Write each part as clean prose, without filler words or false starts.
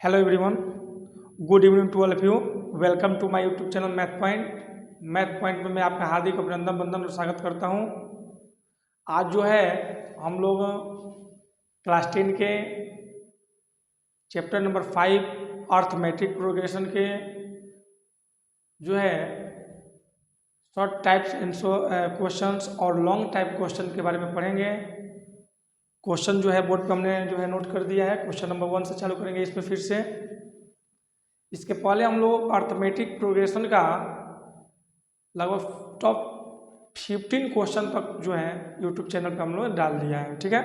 Hello everyone, good evening to all of you. Welcome to my YouTube channel math point. Math point में मैं आपका हार्दिक अभिनंदन वंदन और स्वागत करता हूं। आज जो है हम लोग क्लास 10 के चैप्टर नंबर 5 अर्थमेटिक प्रोग्रेशन के जो है शॉर्ट टाइप्स एंड क्वेश्चंस और लॉन्ग टाइप क्वेश्चन के बारे में पढ़ेंगे। क्वेश्चन जो है बोर्ड पे हमने जो है नोट कर दिया है। क्वेश्चन नंबर 1 से चालू करेंगे इसमें फिर से। इसके पहले हम लोग अर्थमेटिक प्रोग्रेशन का लगभग टॉप 15 क्वेश्चन तक जो है यूट्यूब चैनल पे हम लोग डाल दिया है। ठीक है,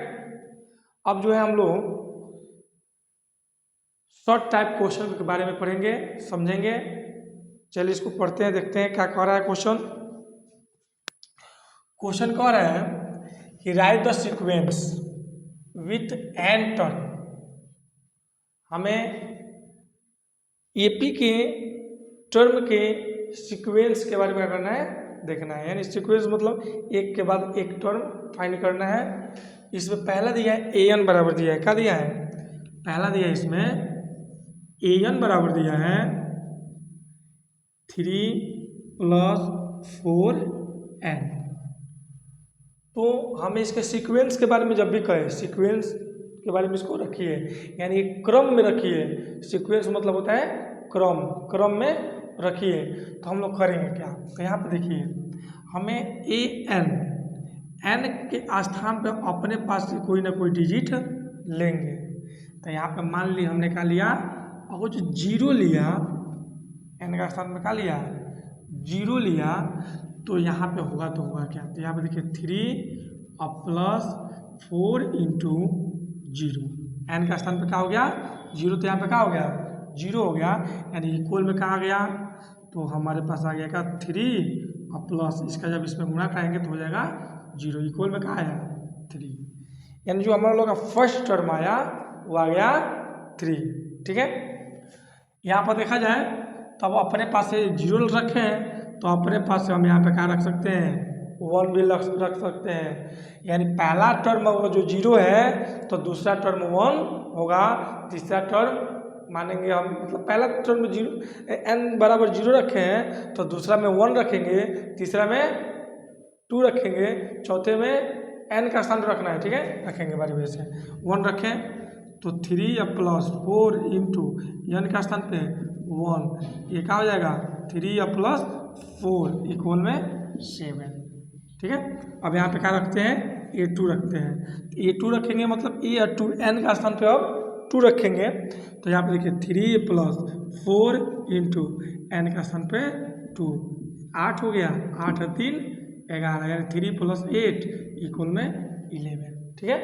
अब जो है हम लोग शॉर्ट टाइप क्वेश्चन के बारे में पढ़ेंगे, समझेंगे। चलिए इसको पढ़ते हैं, देखते हैं क्या कह रहा है क्वेश्चन। क्वेश्चन कह रहा है कि right the sequence with an term. हमें एपी के टर्म के सीक्वेंस के बारे में करना है, देखना है। यानी सीक्वेंस मतलब एक के बाद एक टर्म फाइंड करना है। इसमें पहला दिया है ए एन बराबर दिया है, क्या दिया है? पहला दिया है इसमें ए एन बराबर दिया है 3 + 4n। तो हमें इसके सीक्वेंस के बारे में जब भी कहें, सीक्वेंस के बारे में इसको रखिए, यानी क्रम में रखिए। सीक्वेंस मतलब होता है क्रम, क्रम में रखिए। तो हम लोग करेंगे क्या, तो यहाँ पे देखिए हमें ए एन के स्थान पे अपने पास से कोई ना कोई डिजिट लेंगे। तो यहाँ पे मान ली हमने क्या लिया, और जो जीरो लिया एन का स्थान पे क्या लिया, जीरो लिया, तो यहाँ पे होगा तो होगा क्या, तो यहाँ पे देखिए 3 + 4 × 0। एन का स्थान पे क्या हो गया, जीरो, तो यहाँ पे क्या हो गया, जीरो हो गया। यानी इक्वल में कहा गया, तो हमारे पास आ गया क्या 3 और प्लस इसका जब इसमें गुणा कराएंगे तो हो जाएगा 0। इक्वल में कहा आया 3, यानी जो हमारा लोग का फर्स्ट टर्म आया वो आ गया 3। ठीक है, यहाँ पर देखा जाए तो अब अपने पास से जीरो रखें तो अपने पास से हम यहाँ पे क्या रख सकते हैं, 1 भी रख सकते हैं। यानी पहला टर्म अगर जो जीरो है तो दूसरा टर्म 1 होगा, तीसरा टर्म मानेंगे हम, मतलब पहला टर्म में जीरो एन बराबर जीरो रखे हैं तो दूसरा में 1 रखेंगे, तीसरा में 2 रखेंगे, चौथे में एन का स्थान रखना है। ठीक है, रखेंगे बारी बारी से। 1 रखें तो 3 + 4 × एन का स्थान पे 1, ये क्या हो जाएगा 3 + 4 इक्वल में 7। ठीक है, अब यहाँ पे क्या रखते हैं, A2 रखते हैं। A2 रखेंगे मतलब A2 एन का स्थान पे अब 2 रखेंगे, तो यहाँ पे देखिए 3 + 4 × एन का स्थान पे 2, 8 हो गया, 8 और 3 11, यानी 3 + 8 इक्वल में 11। ठीक है,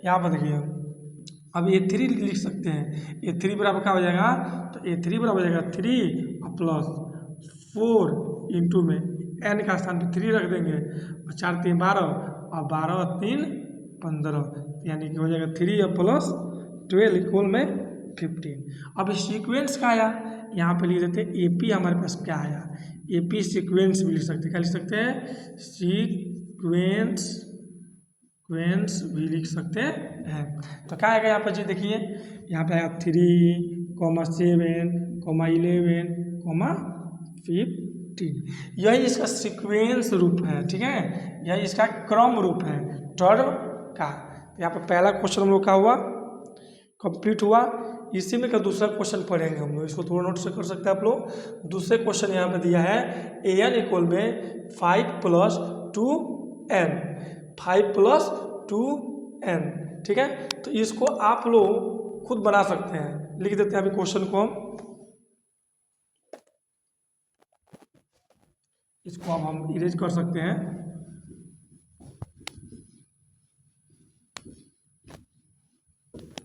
यहाँ पर देखिए अब A3 लिख सकते हैं। A3 बराबर क्या हो जाएगा, तो A3 बराबर हो जाएगा 3 + 4 × में एन का स्थान पे 3 रख देंगे, और 4 3 12 और 12 और 3 15, यानी कि हो जाएगा 3 + 12 इक्वल में 15। अब सीक्वेंस का आया, यहाँ पे लिख देते हैं एपी। हमारे पास क्या आया, एपी सीक्वेंस भी लिख सकते हैं। क्या लिख सकते हैं, सीक्वेंस भी लिख सकते हैं। तो क्या आएगा यहाँ पर जी, देखिए यहाँ पे आया 3, 7, 11, 15। यही इसका सीक्वेंस रूप है। ठीक है, यही इसका क्रम रूप है टर्म का। यहाँ पर पहला क्वेश्चन हम लोग का हुआ, कंप्लीट हुआ। इसी में का दूसरा क्वेश्चन पढ़ेंगे हम लोग, इसको थोड़ा नोट से कर सकते हैं आप लोग। दूसरे क्वेश्चन यहाँ पे दिया है an इक्वल में 5 + 2n, 5 + 2n। ठीक है, तो इसको आप लोग खुद बना सकते हैं। लिख देते हैं अभी क्वेश्चन को हम, इसको अब हम इरेज कर सकते हैं।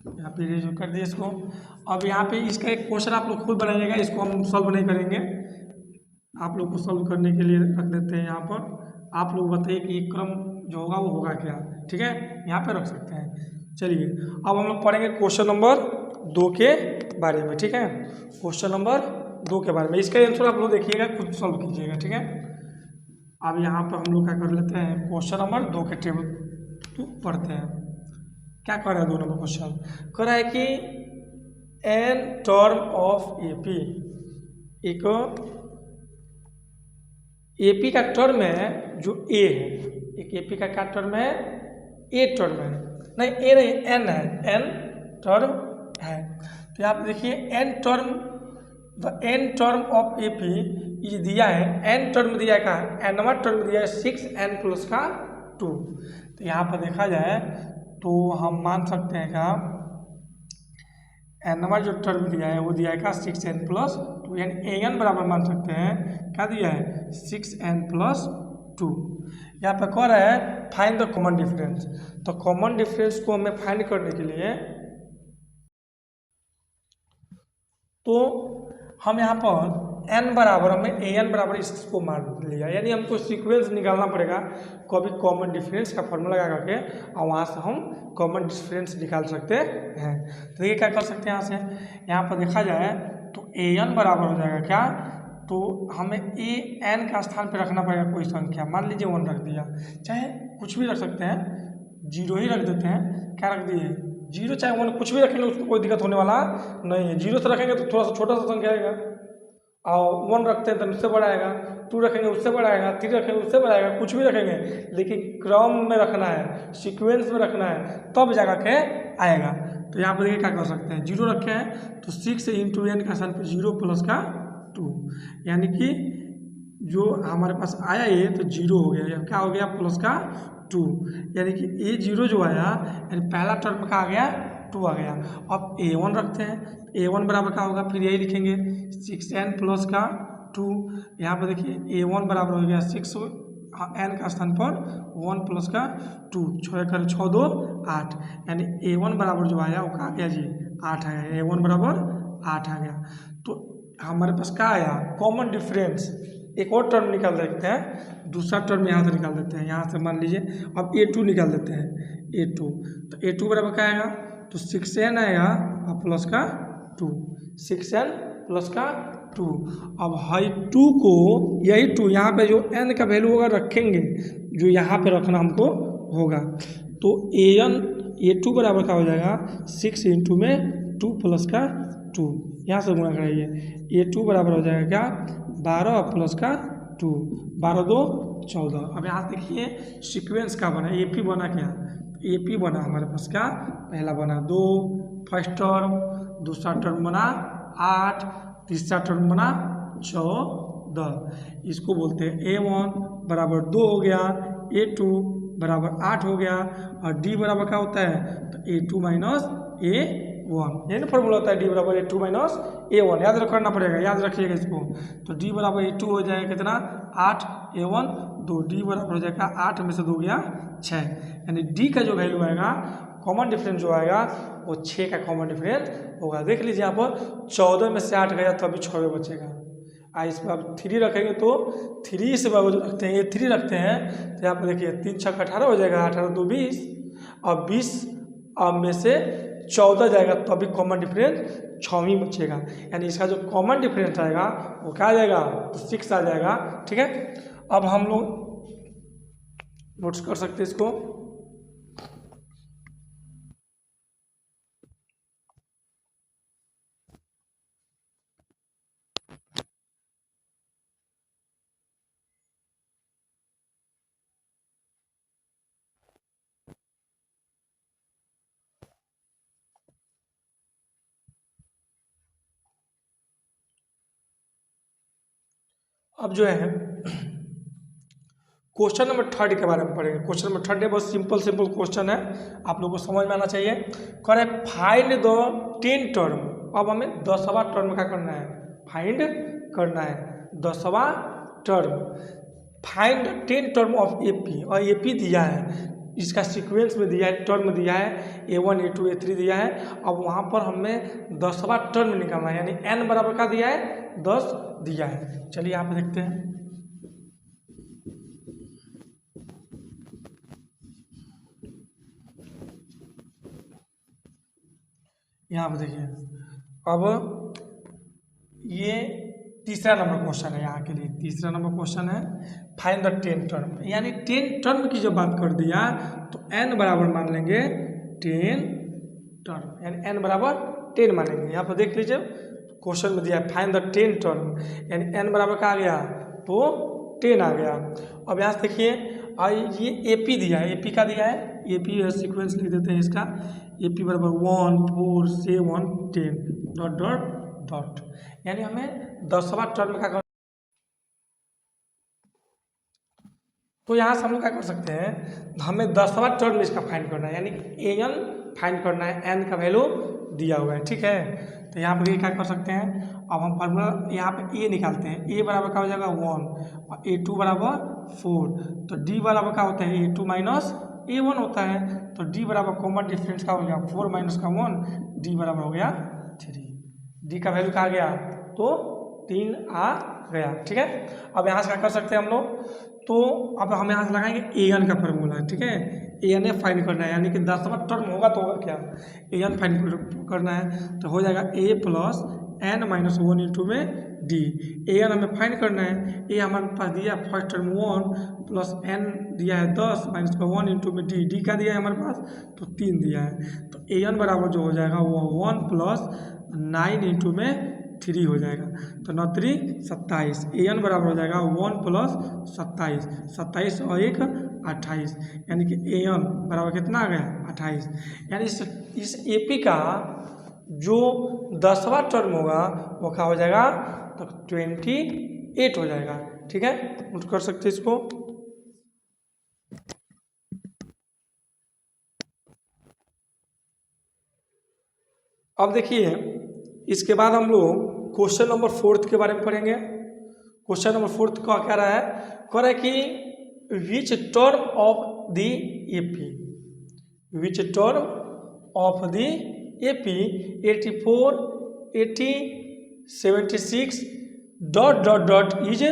यहाँ पे इरेज कर दिए इसको। अब यहाँ पे इसका एक क्वेश्चन आप लोग खुद बनाइएगा, इसको हम सॉल्व नहीं करेंगे, आप लोग को सॉल्व करने के लिए रख देते हैं यहाँ पर। आप लोग बताइए कि क्रम जो होगा वो होगा क्या। ठीक है, यहाँ पे रख सकते हैं। चलिए अब हम लोग पढ़ेंगे क्वेश्चन नंबर 2 के बारे में। ठीक है, क्वेश्चन नंबर 2 के बारे में, इसका आंसर आप लोग देखिएगा, खुद सॉल्व कीजिएगा। ठीक है, अब यहाँ पर हम लोग क्या कर लेते हैं, क्वेश्चन नंबर 2 के टेबल तो पढ़ते हैं। क्या कर रहा है 2 नंबर क्वेश्चन, कह रहा है कि एन टर्म ऑफ एपी, एक एपी का टर्म है जो ए है, एक एपी का क्या टर्म है, ए टर्म है, नहीं ए नहीं एन है, एन टर्म है। तो यहाँ पे देखिए n term, the n term of AP ये दिया है, एन टर्म दिया है, कहा एनवा टर्म दिया है 6n प्लस का 2। तो यहाँ पर देखा जाए तो हम मान सकते हैं का एनवा जो टर्म दिया है वो दिया है का 6n प्लस 2, यानी an बराबर मान सकते हैं क्या दिया है 6n प्लस 2। यहाँ पे कह रहा है फाइंड द कॉमन डिफरेंस। तो कॉमन डिफरेंस को हमें फाइंड करने के लिए तो हम यहाँ पर n बराबर हमें an बराबर इसको मान लिया, यानी हमको सीक्वेंस निकालना पड़ेगा, कभी कॉमन डिफरेंस का फॉर्मूला लगा करके और वहाँ से हम कॉमन डिफरेंस निकाल सकते हैं। तो ये क्या कर सकते हैं, यहाँ से यहाँ पर देखा जाए तो an बराबर हो जाएगा क्या, तो हमें an का स्थान पे रखना पड़ेगा कोई संख्या, मान लीजिए 1 रख दिया, चाहे कुछ भी रख सकते हैं, 0 ही रख देते हैं, क्या रख दिए 0, चाहे 1 कुछ भी रखेंगे उसको कोई दिक्कत होने वाला नहीं है। 0 से रखेंगे तो थोड़ा सा छोटा सा संख्या आएगा, और 1 रखते हैं तो उससे बड़ा आएगा, 2 रखेंगे उससे बड़ा आएगा, 3 रखेंगे उससे बड़ा आएगा, कुछ भी रखेंगे, लेकिन क्रम में रखना है, सीक्वेंस में रखना है, तब जाकर के आएगा। तो यहाँ पर देखिए क्या कर सकते हैं, 0 रखे हैं तो 6 इंटू n का स्थान पर 0 प्लस का 2, यानी कि जो हमारे पास आया ये तो 0 हो गया, क्या हो गया प्लस का 2, यानी कि ए 0 जो आया यानी पहला टर्म का आ गया 2 आ गया। अब a1 रखते हैं, a1 बराबर क्या होगा, फिर यही लिखेंगे 6n प्लस का 2, यहाँ पर देखिए a1 बराबर हो गया 6 n का स्थान पर 1 प्लस का 2, 6 6 2 8, यानी a1 बराबर जो आया वो क्या आ गया जी 8 आया, a1 बराबर 8 आ गया। तो हमारे पास क्या आया कॉमन डिफरेंस। एक और टर्म निकाल देते हैं, दूसरा टर्म यहाँ से निकाल देते हैं, यहाँ से मान लीजिए अब a2 निकाल देते हैं, a2 तो a2 बराबर क्या आएगा, तो 6n आएगा और प्लस का 2, 6n प्लस का 2। अब हाई 2 को यही 2 यहाँ पे जो n का वैल्यू होगा रखेंगे, जो यहाँ पे रखना हमको होगा, तो a2 बराबर क्या हो जाएगा 6 इंटू में 2 प्लस का 2, यहाँ से गुणा कराइए, a2 बराबर हो जाएगा क्या 12 प्लस का 2, 12 2 14। अब यहाँ देखिए सीक्वेंस का बना, AP बना क्या, AP बना हमारे पास क्या, पहला बना 2 फर्स्ट टर्म, दूसरा टर्म बना 8, तीसरा टर्म बना 14, इसको बोलते हैं a1 बराबर 2 हो गया, a2 बराबर 8 हो गया, और d बराबर क्या होता है तो a2 माइनस a1, यही ना फॉर्मूला होता है d बराबर a2 माइनस a1, याद रखना पड़ेगा, याद रखिएगा इसको। तो d बराबर a2 हो जाएगा कितना 8, a1 2, d बराबर हो जाएगा 8 में से 2 गया 6, यानी d का जो वैल्यू आएगा कॉमन डिफरेंस जो आएगा वो 6 का कॉमन डिफरेंस होगा। देख लीजिए यहाँ पर 14 में से 8 गया तो अभी 6 बचेगा, इस पर अब 3 रखेंगे तो 3 से जो रखते हैं ये 3 रखते हैं, तो यहाँ पर देखिए 3 6 18 हो जाएगा, 18 2 20, और 20 में से 14 जाएगा तो अभी कॉमन डिफरेंस 6 ही बचेगा, यानी इसका जो कॉमन डिफरेंस आएगा वो क्या आ जाएगा तो 6 आ जाएगा। ठीक है, अब हम लोग नोट्स कर सकते हैं इसको। अब जो है क्वेश्चन नंबर 3 के बारे में पढ़ेंगे। क्वेश्चन नंबर 3 बहुत सिंपल क्वेश्चन है, आप लोगों को समझ में आना चाहिए। कह रहे फाइंड द 10 टर्म, अब हमें 10वां टर्म क्या करना है फाइंड करना है, 10वां term, find 10 term of AP, और एपी दिया है, इसका सीक्वेंस में दिया है, टर्म दिया है a1 a2 a3 दिया है। अब वहाँ पर हमें 10वां टर्म निकालना है, यानी n बराबर का दिया है 10 दिया है। चलिए यहाँ पे देखते हैं, यहाँ पे देखिए, अब ये तीसरा नंबर क्वेश्चन है, यहाँ के लिए तीसरा नंबर क्वेश्चन है फाइंड द 10 टर्म, यानी 10 टर्म की जब बात कर दिया तो n बराबर मान लेंगे 10 टर्म, यानी n बराबर 10 मानेंगे। यहाँ पर देख लीजिए क्वेश्चन में दिया है फाइंड द 10 टर्म, यानी n बराबर का आ गया तो 10 आ गया। अब यहाँ से देखिए ये AP दिया है, AP का दिया है, AP सीक्वेंस लिख देते हैं इसका, AP बराबर 1 4 7 10 डॉट डॉट डॉट, यानी हमें 10वां टर्म का। तो यहाँ से हम लोग क्या कर सकते हैं, हमें 10वां टर्म इसका फाइंड करना है, यानी कि an फाइंड करना है, n का वैल्यू दिया हुआ है, ठीक है। तो यहाँ पर ये क्या कर सकते हैं, अब हम फार्मूला यहाँ पे a निकालते हैं, a बराबर क्या हो जाएगा 1 और a2 बराबर 4, तो d बराबर क्या होता है a2 माइनस a1 होता है, तो d बराबर कॉमन डिफरेंस का हो गया 4 माइनस का 1, d बराबर हो गया 3, d का वैल्यू कहा गया तो 3 आ गया, ठीक है। अब यहाँ से क्या कर सकते हैं हम लोग, तो अब हम यहाँ से लगाएंगे an का फॉर्मूला, ठीक है, an फाइंड करना है, यानी कि 10वां टर्म होगा तो होगा क्या, an फाइंड करना है, तो हो जाएगा a plus n minus 1 into में d, an हमें फाइंड करना है, a हमारे पास दिया फर्स्ट टर्म 1 प्लस n दिया है 10 माइनस का 1 इंटू में d का दिया है हमारे पास तो 3 दिया है, तो an बराबर जो हो जाएगा वो 1 प्लस 9 इंटू में 3 हो जाएगा, तो 9 3 27, an बराबर हो जाएगा 1 प्लस 27, 27 और 1 28, यानी कि an बराबर कितना आ गया 28, यानी इस AP का जो 10वां टर्म होगा वो क्या हो जाएगा तो 28 हो जाएगा, ठीक है। नोट कर सकते हैं इसको। अब देखिए इसके बाद हम लोग क्वेश्चन नंबर 4 के बारे में पढ़ेंगे। क्वेश्चन नंबर 4 का क्या रहा है, कह रहा है कि which term of the AP, which term of the AP 84 80 76 dot dot dot is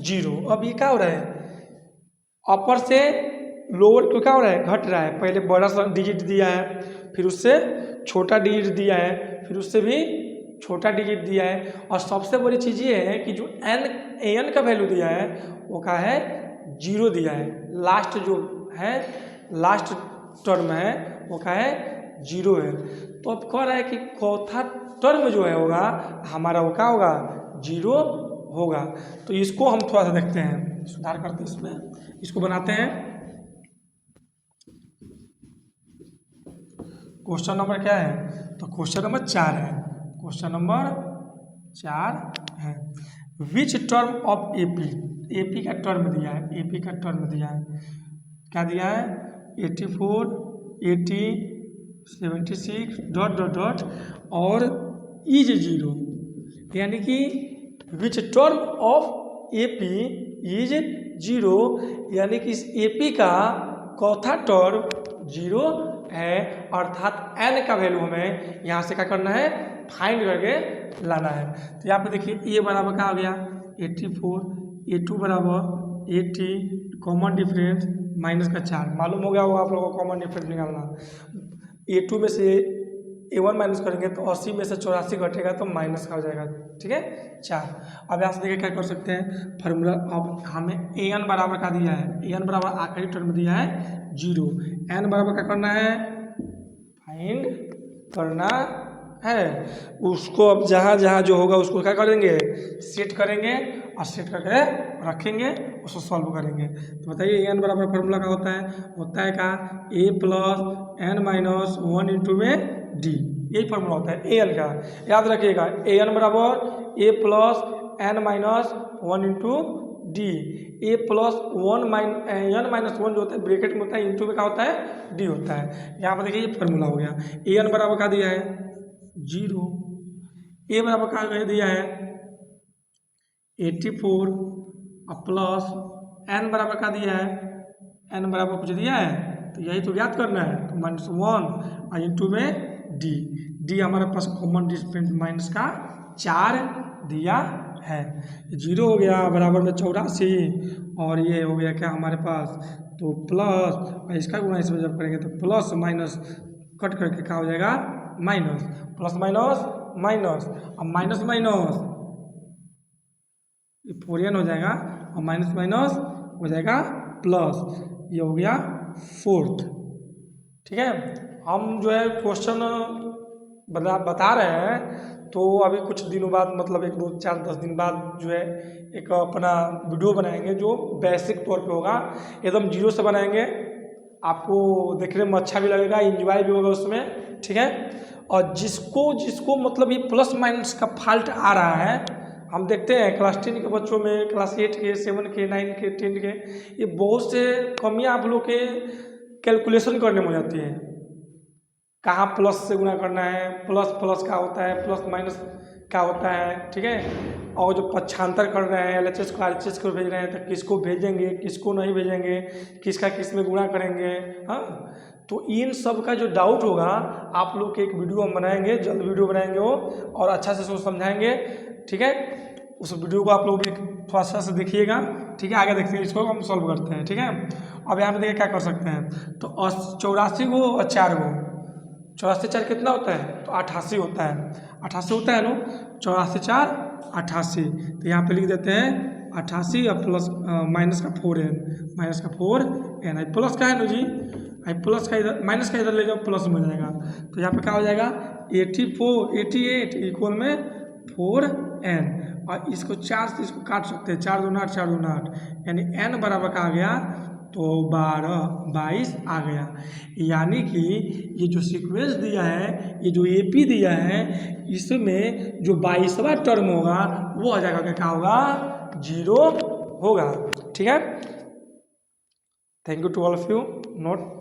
0। अब ये क्या हो रहा है, अपर से लोअर को क्या हो रहा है घट रहा है, पहले बड़ा सा डिजिट दिया है, फिर उससे छोटा डिजिट दिया है, फिर उससे भी छोटा डिजिट दिया है, और सबसे बड़ी चीज़ ये है कि जो an का वैल्यू दिया है वो क्या है 0 दिया है, लास्ट जो है लास्ट टर्म है वो क्या है 0 है। तो अब कह रहा है कि चौथा टर्म जो है होगा हमारा वो क्या होगा 0 होगा। तो इसको हम थोड़ा सा देखते हैं, सुधार करते हैं इसमें, इसको बनाते हैं। क्वेश्चन नंबर क्या है, तो क्वेश्चन नंबर 4 है, क्वेश्चन नंबर 4 है, which term of AP, AP का टर्म दिया है, AP का टर्म दिया है, क्या दिया है 84 80 76 डॉट डॉट डॉट और इज 0, यानी कि which term of AP is 0, यानी कि इस AP का चौथा टर्म 0 है, अर्थात n का वैल्यू हमें यहाँ से क्या करना है फाइंड करके लाना है। तो यहाँ पे देखिए a बराबर क्या आ गया 84, a2 बराबर 80, कॉमन डिफरेंस माइनस का 4, मालूम हो गया होगा आप लोगों को कॉमन डिफरेंस निकालना, a2 में से a1 माइनस करेंगे तो 80 में से 84 घटेगा तो माइनस का हो जाएगा, ठीक है 4। अब यहाँ से देखिए क्या कर सकते हैं फार्मूला, अब हमें an बराबर का दिया है, an बराबर आखिरी टर्म दिया है 0, n बराबर क्या करना है फाइंड करना है, उसको अब जहाँ जहाँ जो होगा उसको क्या करेंगे सेट करेंगे और सेट करके रखेंगे, उसको सॉल्व करेंगे। तो बताइए an बराबर फार्मूला का होता है क्या a plus n minus 1 into में d, यही फार्मूला होता है an का, याद रखिएगा an बराबर a plus n minus 1 into D, a plus 1 n minus 1 जो होता है ब्रैकेट में होता है, इंटू में क्या होता है d होता है। यहाँ पर देखिए ये फार्मूला हो गया, an बराबर का दिया है 0, a बराबर का दिया है 84 प्लस n बराबर का दिया है, n बराबर कुछ दिया है तो यही तो ज्ञात करना है, तो माइनस 1 और इंटू में d हमारे पास कॉमन डिफरेंस माइनस का 4 दिया है, 0 हो गया बराबर में 84 और ये हो गया क्या हमारे पास तो प्लस, और इसका गुणा इसमें जब करेंगे तो प्लस माइनस कट करके क्या हो जाएगा माइनस, प्लस माइनस माइनस, अब माइनस माइनस फोरियन हो जाएगा और माइनस माइनस हो जाएगा प्लस, ये हो गया 4th, ठीक है। हम जो है क्वेश्चन बता रहे हैं। तो अभी कुछ दिनों बाद मतलब 1 2 4 10 दिन बाद जो है एक अपना वीडियो बनाएंगे जो बेसिक तौर पे होगा, एकदम जीरो से बनाएंगे। आपको देखने में अच्छा भी लगेगा, एंजॉय भी होगा उसमें, ठीक है। और जिसको जिसको मतलब ये प्लस माइनस का फॉल्ट आ रहा है, हम देखते हैं क्लास 10 के बच्चों में, क्लास 8 के, 7 के, 9 के, 10 के, ये बहुत से कमियां आप लोग के कैलकुलेशन करने में हो जाती है। कहाँ प्लस से गुणा करना है, प्लस प्लस का होता है, प्लस माइनस का होता है, ठीक है। और जो पक्षांतर कर रहे हैं, LHS को RHS को भेज रहे हैं, तो किसको भेजेंगे किसको नहीं भेजेंगे, किसका किस में गुणा करेंगे, हाँ। तो इन सब का जो डाउट होगा आप लोग के एक वीडियो हम बनाएंगे, जल्द वीडियो बनाएंगे वो, और अच्छा से उसको समझाएंगे, ठीक है। उस वीडियो को आप लोग भी थोड़ा सा से देखिएगा, ठीक है। आगे देखते हैं, इसको हम सॉल्व करते हैं, ठीक है। अब यहाँ पे देखिए क्या कर सकते हैं। तो 84 गो और 4 गो, 84 4 कितना होता है, तो 88 होता है, 88 होता है नो, 84 4 88। तो यहाँ पे लिख देते हैं 88 और प्लस माइनस का 4n, माइनस का 4n, आई प्लस का है नो जी, आई प्लस का इधर, माइनस का इधर ले जाओ, प्लस में हो जाएगा। तो यहाँ पे क्या हो जाएगा 88 इक्वल में 4n, और इसको 4 से इसको काट सकते हैं, 4 दूना 8, 4 दूना 8, यानी n बराबर का आ गया तो 12 22 आ गया। यानी कि ये जो सीक्वेंस दिया है, ये जो AP दिया है, इसमें जो 22वां टर्म होगा वो आ जाएगा, क्या होगा, 0 होगा, ठीक है। Thank you to all of you. Note